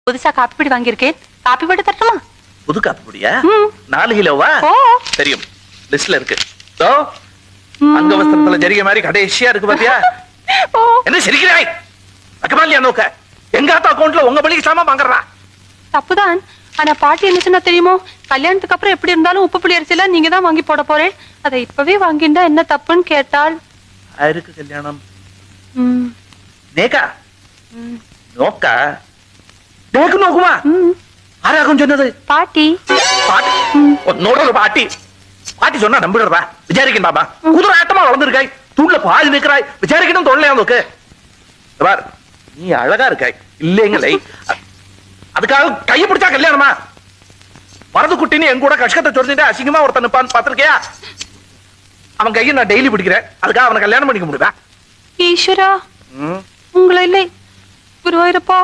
புதுசா காப்பி பொடி வாங்கியிருக்கேன். காப்பி போட்டு தரட்டுமா? புது காப்பி பொடியா? 4 கிலோவா? தெரியும், லிஸ்ட்ல இருக்கு. அங்க வஸ்திரத்துல ஜரிகை மாதிரி கடைசியா இருக்கு பாத்தியா? என்ன சிரிக்கிறாய்? அக்கமாலியா நோக்க எங்க ஆத்தா அக்கவுண்ட்ல உங்க பள்ளிக்கு சாமான் வாங்குறா? தப்புதான். ஆனா பாட்டி என்ன சொன்னா தெரியுமோ? கல்யாணத்துக்கு அப்புறம் எப்படி இருந்தாலும் உப்பு புளி அரிசியில நீங்க தான் வாங்கி போட போறேன். அதை இப்பவே வாங்கிண்டா என்ன தப்புன்னு கேட்டாள். யாருக்கு கல்யாணம்? நேக்கா நோக்கா நேக்கு நோக்குமா? ஆராகும் சொன்னது? பாட்டி. பாட்டி உன்னோட ஒரு பாட்டி. பாட்டி சொன்னா நம்பிடுறா? விசாரிக்கணும் பாபா. குதிரை ஆட்டமா வளர்ந்துருக்காய், தூண்ல பால் நிற்கிறாய், விசாரிக்கணும் தோணலையா நோக்கு? பார், நீ அழகா இருக்காய் இல்லைங்களே, அதுக்காக கையை பிடிச்சா கல்யாணமா? வரது குட்டின்னு என் கூட கஷ்டத்தை சொல்லிட்டு அசிங்கமா ஒருத்தன் நிப்பான்னு பாத்திருக்கியா? அவன் கையை நான் டெய்லி பிடிக்கிறேன், அதுக்காக அவனை கல்யாணம் பண்ணிக்க முடியுதா? ஈஸ்வரா, உங்களை இல்லை குருவாயிரப்பா.